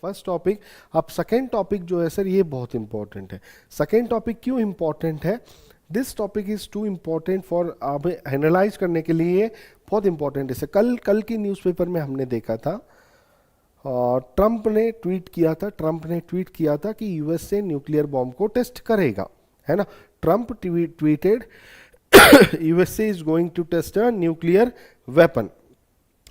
First topic. अब second topic जो है सर ये बहुत इंपॉर्टेंट है। सेकेंड टॉपिक क्यों इंपॉर्टेंट है? This topic is too important for आप एनालाइज करने के लिए, बहुत इंपॉर्टेंट है। कल की न्यूज़पेपर में हमने देखा था, ट्रंप ने ट्वीट किया था कि यूएसए न्यूक्लियर बॉम्ब को टेस्ट करेगा, है ना। Trump tweeted USA is going to test a nuclear weapon,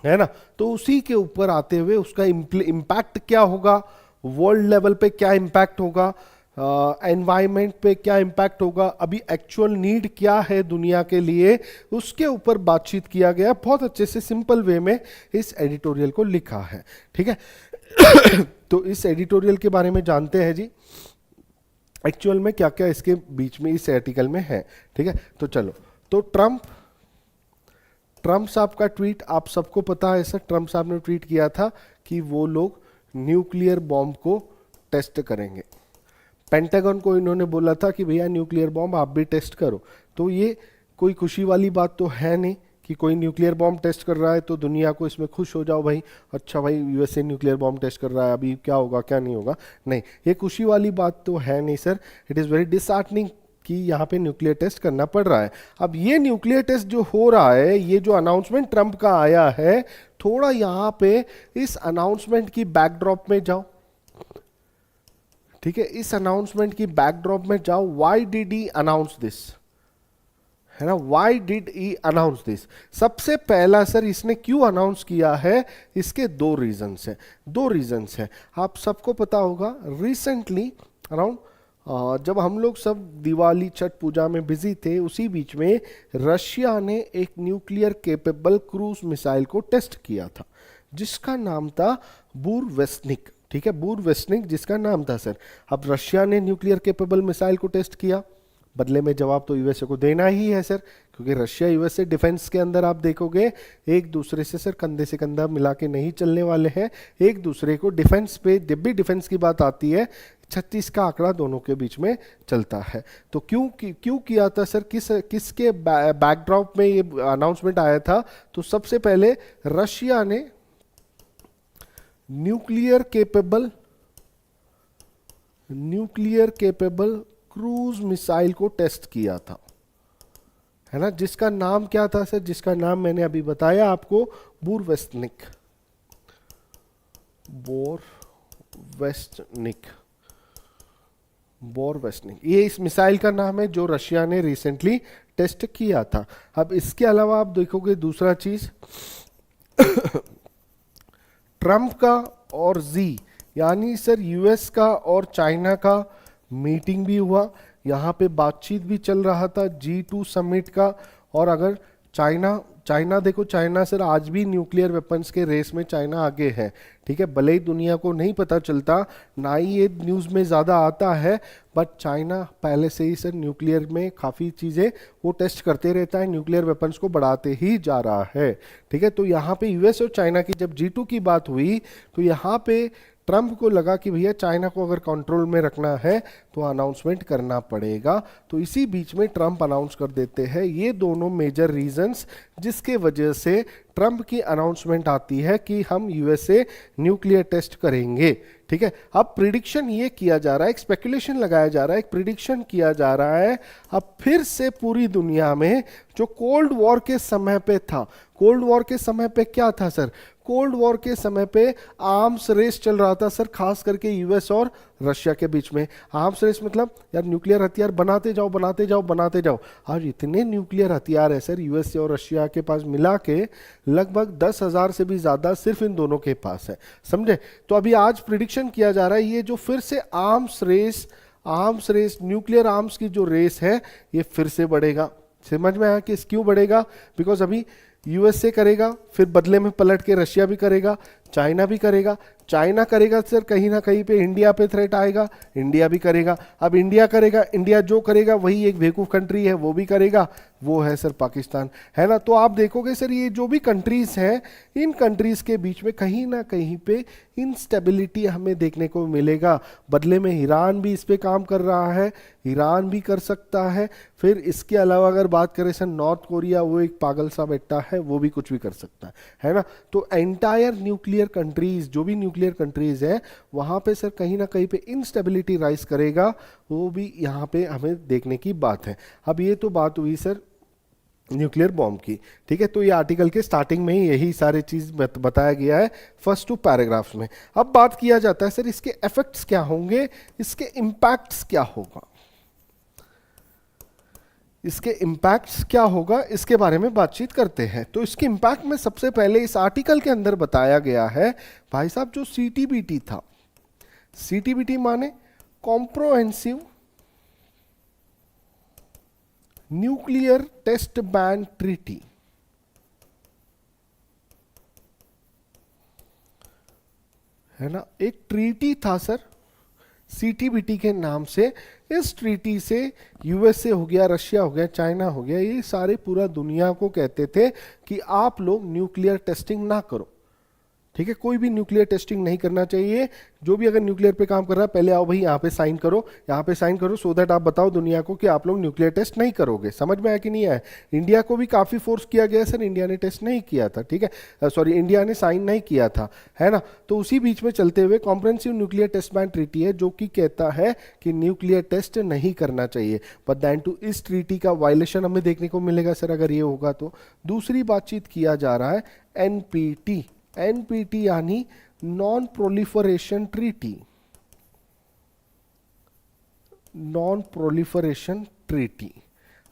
है ना। तो उसी के ऊपर आते हुए उसका इम्पैक्ट क्या होगा, वर्ल्ड लेवल पे क्या इम्पैक्ट होगा, एनवायरनमेंट पे क्या इम्पैक्ट होगा, अभी एक्चुअल नीड क्या है दुनिया के लिए, उसके ऊपर बातचीत किया गया। बहुत अच्छे से सिंपल वे में इस एडिटोरियल को लिखा है, ठीक है। तो इस एडिटोरियल के बारे में जानते हैं जी, एक्चुअल में क्या क्या इसके बीच में इस आर्टिकल में है, ठीक है। तो चलो, तो ट्रंप साहब का ट्वीट आप सबको पता है सर। ट्रंप साहब ने ट्वीट किया था कि वो लोग न्यूक्लियर बॉम्ब को टेस्ट करेंगे। पेंटागन को इन्होंने बोला था कि भैया न्यूक्लियर बॉम्ब आप भी टेस्ट करो। तो ये कोई खुशी वाली बात तो है नहीं कि कोई न्यूक्लियर बॉम्ब टेस्ट कर रहा है तो दुनिया को इसमें खुश हो जाओ भाई, अच्छा भाई यूएसए न्यूक्लियर बॉम्ब टेस्ट कर रहा है, अभी क्या होगा क्या नहीं होगा। नहीं, ये खुशी वाली बात तो है नहीं sir. It is very disheartening कि यहाँ पे न्यूक्लियर टेस्ट करना पड़ रहा है। अब ये न्यूक्लियर टेस्ट जो हो रहा है, ये जो अनाउंसमेंट ट्रंप का आया है, थोड़ा यहाँ पे इस अनाउंसमेंट की बैकड्रॉप में जाओ, ठीक है। इस अनाउंसमेंट की बैकड्रॉप में जाओ। Why did he announce this, है ना, why did he announce this. सबसे पहला सर इसने क्यों अनाउंस किया है, इसके दो रीजंस हैं। आप सबको पता होगा रिसेंटली अराउंड जब हम लोग सब दिवाली छठ पूजा में बिजी थे, उसी बीच में रशिया ने एक न्यूक्लियर केपेबल क्रूज मिसाइल को टेस्ट किया था जिसका नाम था बुरवेस्निक, ठीक है, बुरवेस्निक जिसका नाम था सर। अब रशिया ने न्यूक्लियर केपेबल मिसाइल को टेस्ट किया, बदले में जवाब तो यूएसए को देना ही है सर, क्योंकि रशिया यूएसए डिफेंस के अंदर आप देखोगे एक दूसरे से सर कंधे से कंधा मिला के नहीं चलने वाले हैं। एक दूसरे को डिफेंस पे, जब भी डिफेंस की बात आती है 36 का आंकड़ा दोनों के बीच में चलता है। तो क्यों किया था सर, किसके बैकड्रॉप में ये अनाउंसमेंट आया था? तो सबसे पहले रशिया ने न्यूक्लियर केपेबल क्रूज मिसाइल को टेस्ट किया था, है ना, जिसका नाम क्या था सर? जिसका नाम मैंने अभी बताया आपको, बुरवेस्निक। ये इस मिसाइल का नाम है जो रशिया ने रिसेंटली टेस्ट किया था। अब इसके अलावा आप देखोगे दूसरा चीज ट्रंप का और जी यानी सर यूएस का और चाइना का मीटिंग भी हुआ, यहाँ पे बातचीत भी चल रहा था G2 समिट का। और अगर चाइना देखो, चाइना सर आज भी न्यूक्लियर वेपन्स के रेस में चाइना आगे है, ठीक है। भले ही दुनिया को नहीं पता चलता, ना ही ये न्यूज़ में ज़्यादा आता है, बट चाइना पहले से ही सर न्यूक्लियर में काफ़ी चीज़ें वो टेस्ट करते रहता है, न्यूक्लियर वेपन्स को बढ़ाते ही जा रहा है, ठीक है। तो यहाँ पे यूएस और चाइना की जब G2 की बात हुई तो यहाँ पे ट्रंप को लगा कि भैया चाइना को अगर कंट्रोल में रखना है तो अनाउंसमेंट करना पड़ेगा। तो इसी बीच में ट्रंप अनाउंस कर देते हैं। ये दोनों मेजर रीजंस जिसके वजह से ट्रंप की अनाउंसमेंट आती है कि हम यूएसए न्यूक्लियर टेस्ट करेंगे, ठीक है। अब प्रिडिक्शन ये किया जा रहा है, एक स्पेकुलेशन लगाया जा रहा है, एक प्रिडिक्शन किया जा रहा है। अब फिर से पूरी दुनिया में जो कोल्ड वॉर के समय पे था, कोल्ड वॉर के समय पे क्या था सर? कोल्ड वॉर के समय पे आर्म्स रेस चल रहा था सर, खास करके यूएस और रशिया के बीच में। आर्म्स रेस मतलब यार न्यूक्लियर हथियार बनाते जाओ। आज इतने न्यूक्लियर हथियार है सर यूएस और रशिया के पास मिला के, लगभग 10,000 से भी ज्यादा सिर्फ इन दोनों के पास है, समझे। तो अभी आज प्रिडिक्शन किया जा रहा है ये जो फिर से आर्म्स रेस न्यूक्लियर आर्म्स की जो रेस है ये फिर से बढ़ेगा। समझ में आया कि क्यों बढ़ेगा? बिकॉज अभी यूएसए करेगा, फिर बदले में पलट के रशिया भी करेगा, चाइना भी करेगा। चाइना करेगा सर कहीं ना कहीं पे इंडिया पे थ्रेट आएगा, इंडिया भी करेगा। अब इंडिया करेगा, इंडिया जो करेगा वही एक बेवकूफ कंट्री है वो भी करेगा, वो है सर पाकिस्तान, है ना। तो आप देखोगे सर ये जो भी कंट्रीज हैं, इन कंट्रीज के बीच में कहीं ना कहीं पे इंस्टेबिलिटी हमें देखने को मिलेगा। बदले में ईरान भी इस पे काम कर रहा है, ईरान भी कर सकता है। फिर इसके अलावा अगर बात करें सर नॉर्थ कोरिया, वो एक पागल सा बेटा है, वो भी कुछ भी कर सकता है ना। तो एंटायर न्यूक्लियर न्यूक्लियर कंट्रीज, जो भी न्यूक्लियर कंट्रीज है वहाँ पे सर कहीं ना कहीं पे इंस्टेबिलिटी राइज करेगा, वो भी यहाँ पे हमें देखने की बात है। अब ये तो बात हुई सर न्यूक्लियर बॉम्ब की, ठीक है। तो ये आर्टिकल के स्टार्टिंग में ही यही सारे चीज बताया गया है फर्स्ट 2 पैराग्राफ्स में। अब बात किया जाता है सर इसके इफेक्ट्स क्या होंगे, इसके इम्पैक्ट्स क्या होगा, इसके इम्पैक्ट्स क्या होगा, इसके बारे में बातचीत करते हैं। तो इसके इम्पैक्ट में सबसे पहले इस आर्टिकल के अंदर बताया गया है भाई साहब जो सीटीबीटी था, सीटीबीटी माने comprehensive nuclear test ban treaty, है ना, एक ट्रीटी था सर सीटीबीटी के नाम से। इस ट्रीटी से यूएसए हो गया, रशिया हो गया, चाइना हो गया, ये सारे पूरा दुनिया को कहते थे कि आप लोग न्यूक्लियर टेस्टिंग ना करो, ठीक है, कोई भी न्यूक्लियर टेस्टिंग नहीं करना चाहिए। जो भी अगर न्यूक्लियर पे काम कर रहा है पहले आओ भाई यहाँ पे साइन करो, यहाँ पे साइन करो, सो दैट आप बताओ दुनिया को कि आप लोग न्यूक्लियर टेस्ट नहीं करोगे। समझ में आया कि नहीं आया? इंडिया को भी काफी फोर्स किया गया सर, इंडिया ने टेस्ट नहीं किया था, ठीक है, सॉरी इंडिया ने साइन नहीं किया था, है ना। तो उसी बीच में चलते हुए comprehensive nuclear test ban treaty है जो कि कहता है कि न्यूक्लियर टेस्ट नहीं करना चाहिए। बट देन टू इस ट्रीटी का वायलेशन हमें देखने को मिलेगा सर अगर ये होगा तो। दूसरी बातचीत किया जा रहा है एनपीटी, एनपीटी यानी non proliferation treaty, non proliferation treaty.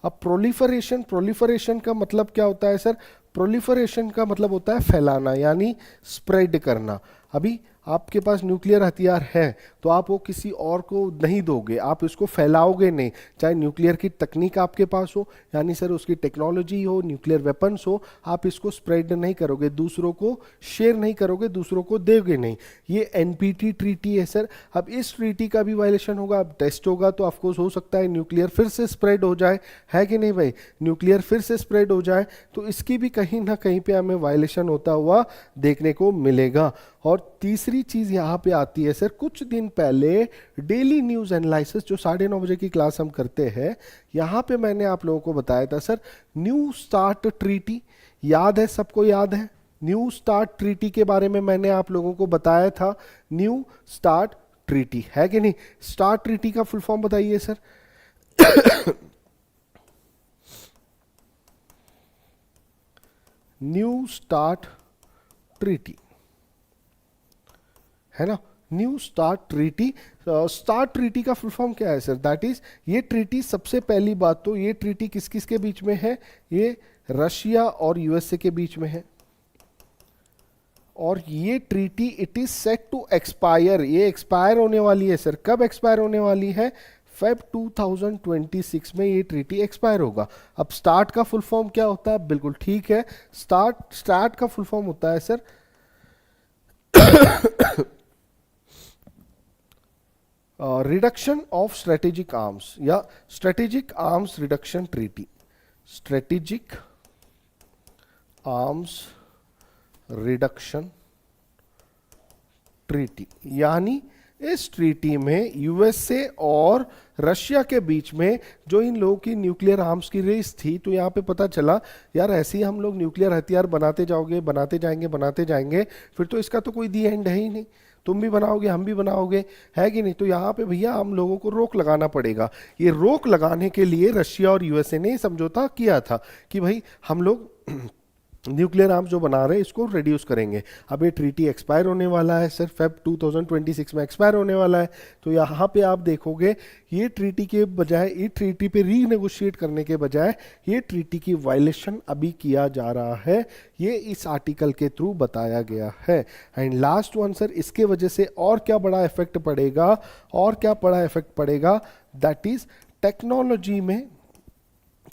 अब प्रोलिफरेशन, प्रोलिफरेशन का मतलब क्या होता है सर? प्रोलिफरेशन का मतलब होता है फैलाना यानी स्प्रेड करना। अभी आपके पास न्यूक्लियर हथियार है तो आप वो किसी और को नहीं दोगे, आप इसको फैलाओगे नहीं। चाहे न्यूक्लियर की तकनीक आपके पास हो यानी सर उसकी टेक्नोलॉजी हो, न्यूक्लियर वेपन्स हो, आप इसको स्प्रेड नहीं करोगे, दूसरों को शेयर नहीं करोगे, दूसरों को दोगे नहीं। ये एनपीटी ट्रीटी है सर। अब इस ट्रीटी का भी वायलेशन होगा, अब टेस्ट होगा तो ऑफकोर्स हो सकता है न्यूक्लियर फिर से स्प्रेड हो जाए, है कि नहीं भाई? न्यूक्लियर फिर से स्प्रेड हो जाए तो इसकी भी कहीं ना कहीं पे हमें वायलेशन होता हुआ देखने को मिलेगा। और तीसरी चीज यहां पे आती है सर, कुछ दिन पहले डेली न्यूज एनालिसिस जो 9:30 बजे की क्लास हम करते हैं, यहां पे मैंने आप लोगों को बताया था सर न्यू स्टार्ट ट्रीटी, याद है? सबको याद है? न्यू स्टार्ट ट्रीटी के बारे में मैंने आप लोगों को बताया था, न्यू स्टार्ट ट्रीटी, है कि नहीं? स्टार्ट ट्रीटी का फुल फॉर्म बताइए सर। न्यू स्टार्ट ट्रीटी, है ना, new start treaty. Start treaty का फुल फॉर्म क्या है सर? दैट इज, ये ट्रीटी सबसे पहली बात तो ये ट्रीटी किस किस के बीच में है? ये रशिया और यूएसए के बीच में है। और ये treaty it is set to expire, ये एक्सपायर होने वाली है सर। कब एक्सपायर होने वाली है? फेब 2026 में ये ट्रीटी एक्सपायर होगा। अब स्टार्ट का फुल फॉर्म क्या होता है? बिल्कुल ठीक है, स्टार्ट का फुल फॉर्म होता है sir reduction of strategic arms या strategic arms reduction treaty, strategic arms reduction treaty. यानी इस ट्रीटी में यूएसए और रशिया के बीच में जो इन लोगों की न्यूक्लियर आर्म्स की रेस थी, तो यहाँ पे पता चला यार ऐसे ही हम लोग न्यूक्लियर हथियार बनाते जाओगे, बनाते जाएंगे, फिर तो इसका तो कोई दी एंड है ही नहीं। तुम भी बनाओगे, हम भी बनाओगे, है कि नहीं? तो यहाँ पे भैया हम लोगों को रोक लगाना पड़ेगा। ये रोक लगाने के लिए रशिया और यूएसए ने समझौता किया था कि भाई हम लोग न्यूक्लियर आर्म्स जो बना रहे हैं इसको रिड्यूस करेंगे। अब ये ट्रीटी एक्सपायर होने वाला है सर, फेब 2026 में एक्सपायर होने वाला है। तो यहाँ पे आप देखोगे ये ट्रीटी के बजाय, ये ट्रीटी पे रीनेगोशिएट करने के बजाय ये ट्रीटी की वायलेशन अभी किया जा रहा है, ये इस आर्टिकल के थ्रू बताया गया है। एंड लास्ट वन सर, इसके वजह से और क्या बड़ा इफेक्ट पड़ेगा, और क्या बड़ा इफेक्ट पड़ेगा? दैट इज टेक्नोलॉजी में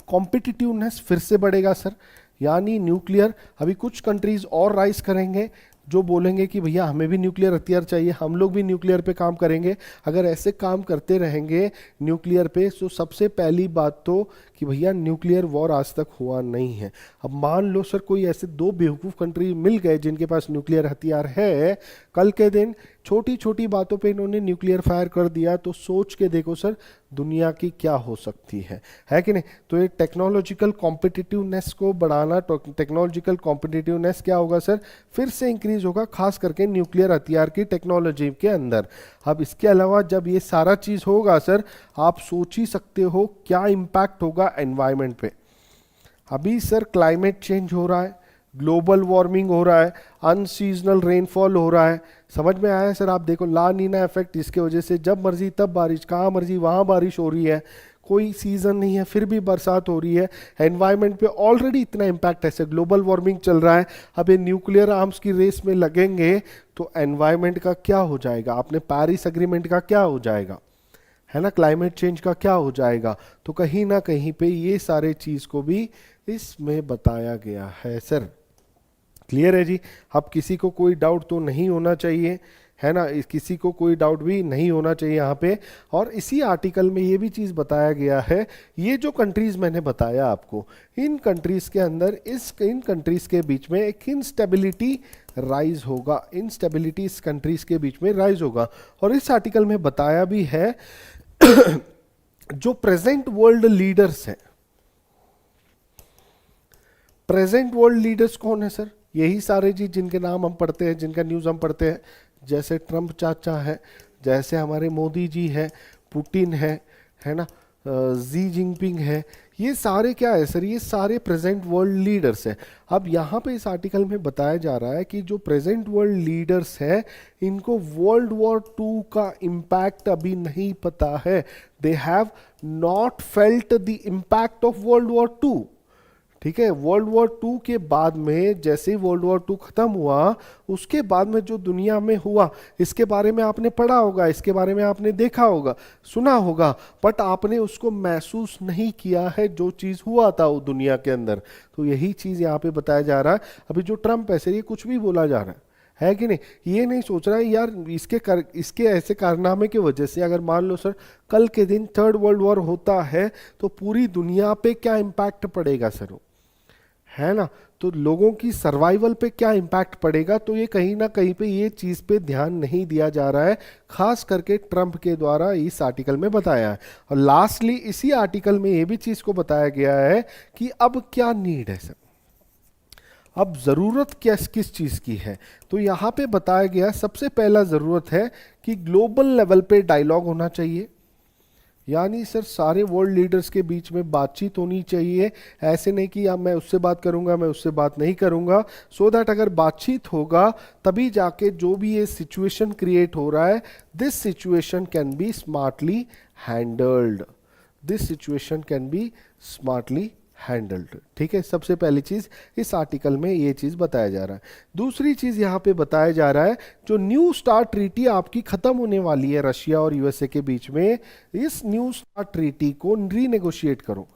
कॉम्पिटिटिवनेस फिर से बढ़ेगा सर। यानी न्यूक्लियर, अभी कुछ कंट्रीज और राइज करेंगे जो बोलेंगे कि भैया हमें भी न्यूक्लियर हथियार चाहिए, हम लोग भी न्यूक्लियर पे काम करेंगे। अगर ऐसे काम करते रहेंगे न्यूक्लियर पे, तो सबसे पहली बात तो कि भैया न्यूक्लियर वॉर आज तक हुआ नहीं है। अब मान लो सर कोई ऐसे 2 बेवकूफ़ कंट्री मिल गए जिनके पास न्यूक्लियर हथियार है, कल के दिन छोटी छोटी बातों पे इन्होंने न्यूक्लियर फायर कर दिया, तो सोच के देखो सर दुनिया की क्या हो सकती है कि नहीं। तो ये टेक्नोलॉजिकल कॉम्पिटिटिवनेस को बढ़ाना, टेक्नोलॉजिकल कॉम्पिटिटिवनेस क्या होगा सर, फिर से इंक्रीज होगा, खास करके न्यूक्लियर हथियार की टेक्नोलॉजी के अंदर। अब इसके अलावा जब ये सारा चीज होगा सर, आप सोच ही सकते हो क्या इम्पैक्ट होगा एनवायरमेंट पे। अभी सर क्लाइमेट चेंज हो रहा है, ग्लोबल वार्मिंग हो रहा है, अनसीजनल रेनफॉल हो रहा है। समझ में आया सर, आप देखो ला नीना इफेक्ट, इसके वजह से जब मर्जी तब बारिश, कहाँ मर्जी वहाँ बारिश हो रही है, कोई सीजन नहीं है फिर भी बरसात हो रही है। एनवायरनमेंट पे ऑलरेडी इतना इम्पैक्ट है सर, ग्लोबल वार्मिंग चल रहा है। अब ये न्यूक्लियर आर्म्स की रेस में लगेंगे तो एनवायरनमेंट का क्या हो जाएगा, आपने पेरिस एग्रीमेंट का क्या हो जाएगा, है ना, क्लाइमेट चेंज का क्या हो जाएगा। तो कहीं ना कहीं पे ये सारे चीज को भी इसमें बताया गया है सर। क्लियर है जी। अब किसी को कोई डाउट तो नहीं होना चाहिए, है ना, किसी को कोई डाउट भी नहीं होना चाहिए यहाँ पे। और इसी आर्टिकल में ये भी चीज़ बताया गया है, ये जो कंट्रीज मैंने बताया आपको, इन कंट्रीज के अंदर इन कंट्रीज के बीच में एक इंस्टेबिलिटी राइज होगा, इंस्टेबिलिटी इस कंट्रीज के बीच में राइज होगा। और इस आर्टिकल में बताया भी है जो प्रेजेंट वर्ल्ड लीडर्स हैं, प्रेजेंट वर्ल्ड लीडर्स कौन है सर, यही सारे जी जिनके नाम हम पढ़ते हैं, जिनका न्यूज़ हम पढ़ते हैं, जैसे ट्रम्प चाचा है, जैसे हमारे मोदी जी है, पुतिन है ना, जी जिनपिंग है, ये सारे क्या है सर, ये सारे प्रेजेंट वर्ल्ड लीडर्स हैं। अब यहाँ पे इस आर्टिकल में बताया जा रहा है कि जो प्रेजेंट वर्ल्ड लीडर्स है, इनको वर्ल्ड वॉर 2 का इम्पैक्ट अभी नहीं पता है। They have not felt the impact of world war 2। ठीक है, वर्ल्ड वॉर 2 के बाद में, जैसे ही वर्ल्ड वॉर 2 खत्म हुआ, उसके बाद में जो दुनिया में हुआ, इसके बारे में आपने पढ़ा होगा, इसके बारे में आपने देखा होगा, सुना होगा, बट आपने उसको महसूस नहीं किया है जो चीज हुआ था वो दुनिया के अंदर। तो यही चीज यहाँ पे बताया जा रहा है। अभी जो ट्रम्प है सर, ये कुछ भी बोला जा रहा है कि नहीं, ये नहीं सोच रहा है यार इसके ऐसे कारनामे की वजह से अगर मान लो सर कल के दिन थर्ड वर्ल्ड वॉर होता है तो पूरी दुनिया पे क्या इम्पैक्ट पड़ेगा सर, है ना, तो लोगों की सर्वाइवल पे क्या इम्पैक्ट पड़ेगा। तो ये कहीं ना कहीं पे ये चीज पे ध्यान नहीं दिया जा रहा है, खास करके ट्रम्प के द्वारा इस आर्टिकल में बताया है। और लास्टली इसी आर्टिकल में ये भी चीज को बताया गया है कि अब क्या नीड है सर, अब जरूरत क्या किस चीज की है। तो यहाँ पे बताया गया सबसे पहला जरूरत है कि ग्लोबल लेवल पे डायलॉग होना चाहिए, यानी सर सारे वर्ल्ड लीडर्स के बीच में बातचीत होनी चाहिए। ऐसे नहीं कि अब मैं उससे बात करूंगा, मैं उससे बात नहीं करूंगा, सो दैट अगर बातचीत होगा तभी जाके जो भी ये सिचुएशन क्रिएट हो रहा है, this situation can be smartly handled, this situation can be smartly handled. ठीक है, सबसे पहली चीज इस आर्टिकल में ये चीज बताया जा रहा है। दूसरी चीज यहाँ पे बताया जा रहा है, जो न्यू स्टार्ट ट्रीटी आपकी खत्म होने वाली है रशिया और यूएसए के बीच में, इस न्यू स्टार्ट ट्रीटी को रीनेगोशिएट करो,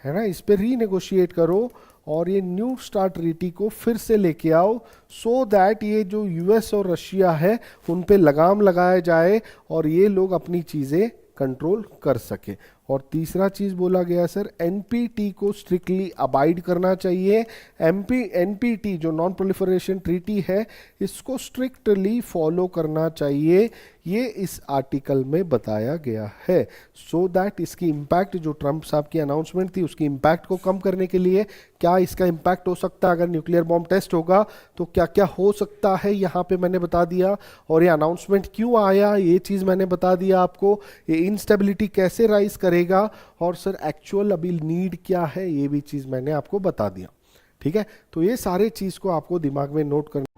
है ना, इस पे रीनेगोशिएट करो और ये न्यू स्टार्ट ट्रीटी को फिर से लेके आओ, सो दैट ये जो यूएस और रशिया है उन पे लगाम लगाया जाए और ये लोग अपनी चीजें कंट्रोल कर सके। और तीसरा चीज बोला गया सर, एनपीटी को स्ट्रिक्टली अबाइड करना चाहिए। एनपीटी जो नॉन प्रोलिफरेशन ट्रीटी है, इसको स्ट्रिक्टली फॉलो करना चाहिए, ये इस आर्टिकल में बताया गया है। सो दैट इसकी इम्पैक्ट, जो ट्रम्प साहब की अनाउंसमेंट थी, उसकी इम्पैक्ट को कम करने के लिए, क्या इसका इम्पैक्ट हो सकता है अगर न्यूक्लियर बॉम्ब टेस्ट होगा तो क्या क्या हो सकता है, यहाँ पे मैंने बता दिया। और ये अनाउंसमेंट क्यों आया, ये चीज मैंने बता दिया आपको। ये इंस्टेबिलिटी कैसे राइज करेगा और सर एक्चुअल अभी नीड क्या है, ये भी चीज मैंने आपको बता दिया। ठीक है, तो ये सारे चीज को आपको दिमाग में नोट करना